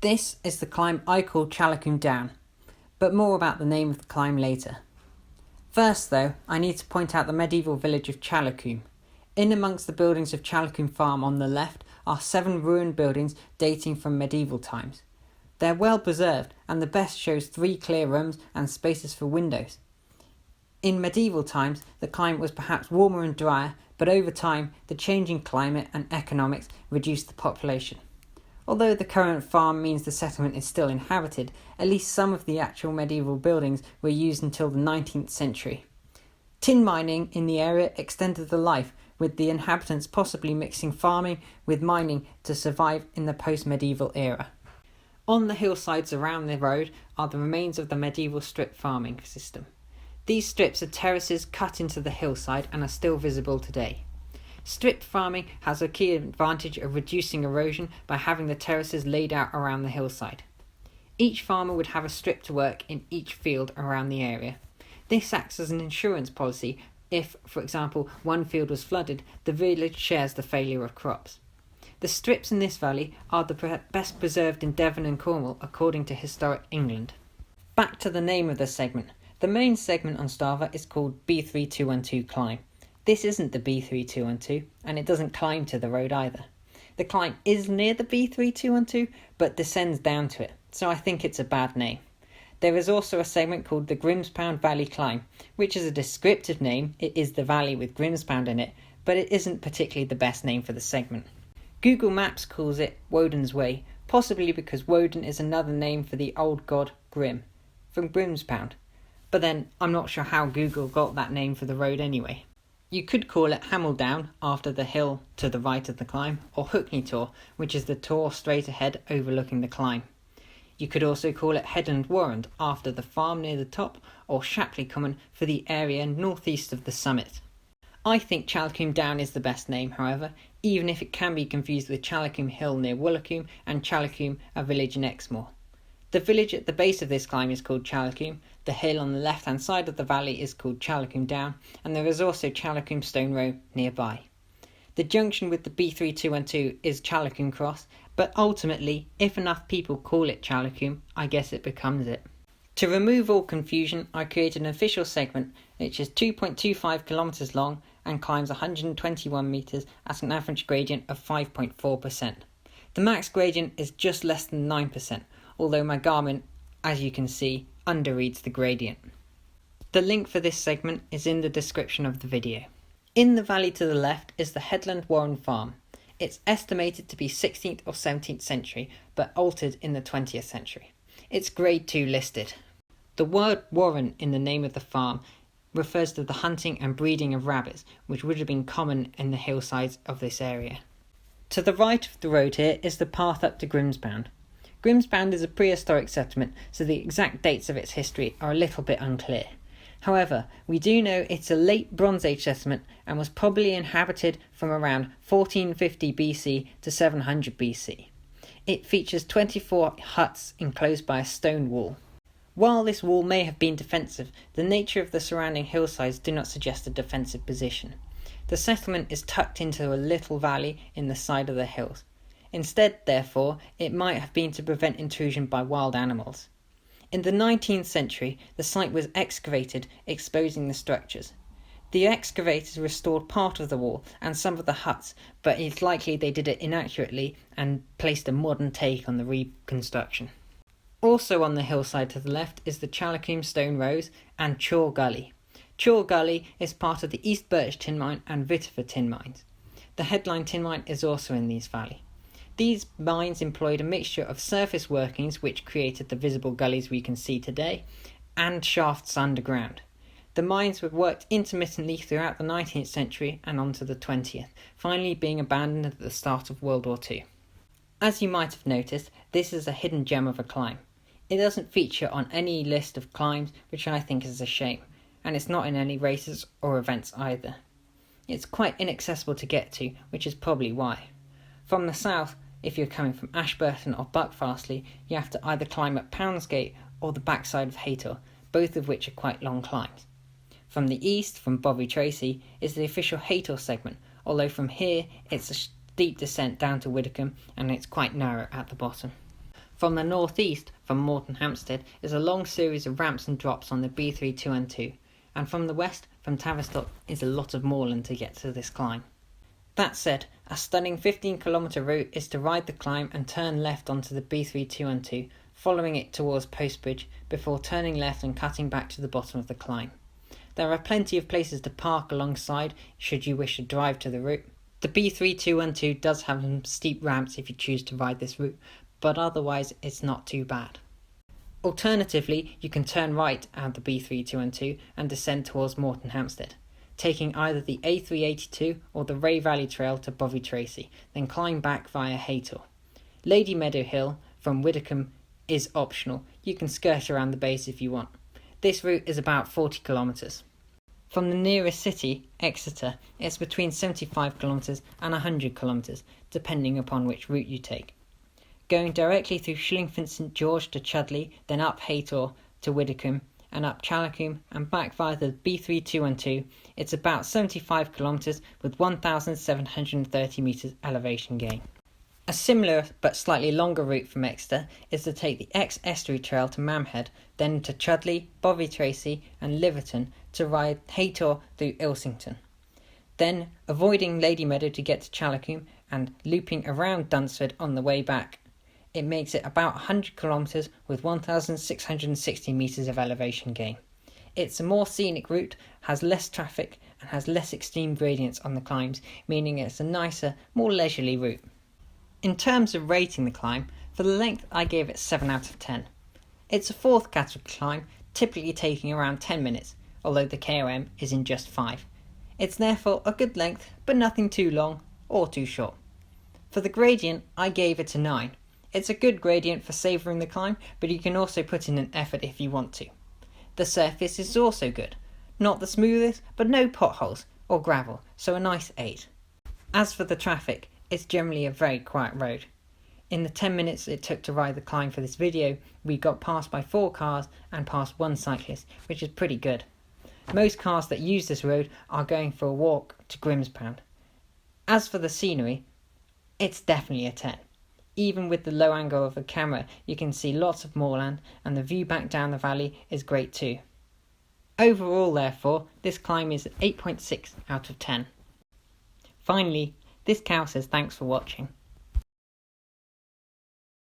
This is the climb I call Challacombe Down, but more about the name of the climb later. First though, I need to point out the medieval village of Challacombe. In amongst the buildings of Challacombe Farm on the left are 7 ruined buildings dating from medieval times. They're well preserved and the best shows 3 clear rooms and spaces for windows. In medieval times, the climate was perhaps warmer and drier, but over time, the changing climate and economics reduced the population. Although the current farm means the settlement is still inhabited, at least some of the actual medieval buildings were used until the 19th century. Tin mining in the area extended the life, with the inhabitants possibly mixing farming with mining to survive in the post-medieval era. On the hillsides around the road are the remains of the medieval strip farming system. These strips are terraces cut into the hillside and are still visible today. Strip farming has a key advantage of reducing erosion by having the terraces laid out around the hillside. Each farmer would have a strip to work in each field around the area. This acts as an insurance policy. If, for example, one field was flooded, the village shares the failure of crops. The strips in this valley are the best preserved in Devon and Cornwall according to Historic England. Back to the name of the segment. The main segment on Strava is called B3212 Climb. This isn't the B3212 and it doesn't climb to the road either. The climb is near the B3212 but descends down to it, so I think it's a bad name. There is also a segment called the Grimspound Valley Climb, which is a descriptive name. It is the valley with Grimspound in it, but it isn't particularly the best name for the segment. Google Maps calls it Woden's Way, possibly because Woden is another name for the old god Grim, from Grimspound. But then, I'm not sure how Google got that name for the road anyway. You could call it Hamel Down, after the hill to the right of the climb, or Hookney Tor, which is the tor straight ahead overlooking the climb. You could also call it Headland Warrant, after the farm near the top, or Shapley Common for the area northeast of the summit. I think Challacombe Down is the best name, however, even if it can be confused with Challacombe Hill near Woolacombe and Challacombe, a village in Exmoor. The village at the base of this climb is called Challacombe, the hill on the left-hand side of the valley is called Challacombe Down, and there is also Challacombe Stone Row nearby. The junction with the B3212 is Challacombe Cross, but ultimately, if enough people call it Challacombe, I guess it becomes it. To remove all confusion, I created an official segment which is 2.25 kilometres long and climbs 121 metres at an average gradient of 5.4%. The max gradient is just less than 9%, although my Garmin, as you can see, underreads the gradient. The link for this segment is in the description of the video. In the valley to the left is the Headland Warren Farm. It's estimated to be 16th or 17th century, but altered in the 20th century. It's grade 2 listed. The word warren in the name of the farm refers to the hunting and breeding of rabbits, which would have been common in the hillsides of this area. To the right of the road here is the path up to Grimspound. Grimspound is a prehistoric settlement, so the exact dates of its history are a little bit unclear. However, we do know it's a late Bronze Age settlement and was probably inhabited from around 1450 BC to 700 BC. It features 24 huts enclosed by a stone wall. While this wall may have been defensive, the nature of the surrounding hillsides do not suggest a defensive position. The settlement is tucked into a little valley in the side of the hills. Instead, therefore, it might have been to prevent intrusion by wild animals. In the 19th century, the site was excavated, exposing the structures. The excavators restored part of the wall and some of the huts, but it's likely they did it inaccurately and placed a modern take on the reconstruction. Also on the hillside to the left is the Challacombe Stone Rows and Chaw Gully. Chaw Gully is part of the East Birch Tin Mine and Vitifer Tin Mines. The Headland Tin Mine is also in these valleys. These mines employed a mixture of surface workings, which created the visible gullies we can see today, and shafts underground. The mines were worked intermittently throughout the 19th century and onto the 20th, finally being abandoned at the start of World War II. As you might have noticed, this is a hidden gem of a climb. It doesn't feature on any list of climbs, which I think is a shame, and it's not in any races or events either. It's quite inaccessible to get to, which is probably why. From the south, if you're coming from Ashburton or Buckfastleigh, you have to either climb up Poundsgate or the backside of Haytor, both of which are quite long climbs. From the east, from Bovey Tracy, is the official Haytor segment, although from here it's a steep descent down to Widdicombe and it's quite narrow at the bottom. From the northeast, from Moreton Hampstead, is a long series of ramps and drops on the B3212, and from the west, from Tavistock, is a lot of moorland to get to this climb. That said, a stunning 15km route is to ride the climb and turn left onto the B3212, following it towards Postbridge before turning left and cutting back to the bottom of the climb. There are plenty of places to park alongside should you wish to drive to the route. The B3212 does have some steep ramps if you choose to ride this route, but otherwise it's not too bad. Alternatively, you can turn right out the B3212 and descend towards Moreton Hampstead, taking either the A382 or the Ray Valley Trail to Bovey Tracy, then climb back via Haytor. Lady Meadow Hill from Widdicombe is optional. You can skirt around the base if you want. This route is about 40 kilometres. From the nearest city, Exeter, it's between 75 kilometres and 100 kilometres, depending upon which route you take. Going directly through Shillingford St George to Chudley, then up Haytor to Widdicombe, and up Challacombe and back via the B3212, it's about 75 kilometres with 1,730 metres elevation gain. A similar but slightly longer route from Exeter is to take the Estuary Trail to Mamhead, then to Chudley, Bovey Tracy and Liverton to ride Haytor through Ilsington. Then, avoiding Lady Meadow to get to Challacombe and looping around Dunsford on the way back, it makes it about 100 kilometres with 1,660 metres of elevation gain. It's a more scenic route, has less traffic and has less extreme gradients on the climbs, meaning it's a nicer, more leisurely route. In terms of rating the climb, for the length I gave it 7 out of 10. It's a fourth category climb, typically taking around 10 minutes, although the KOM is in just 5. It's therefore a good length, but nothing too long or too short. For the gradient, I gave it a 9. It's a good gradient for savouring the climb, but you can also put in an effort if you want to. The surface is also good. Not the smoothest, but no potholes or gravel, so a nice 8. As for the traffic, it's generally a very quiet road. In the 10 minutes it took to ride the climb for this video, we got passed by 4 cars and past 1 cyclist, which is pretty good. Most cars that use this road are going for a walk to Grimspound. As for the scenery, it's definitely a 10. Even with the low angle of the camera, you can see lots of moorland and the view back down the valley is great too. Overall, therefore, this climb is 8.6 out of 10. Finally, this cow says thanks for watching.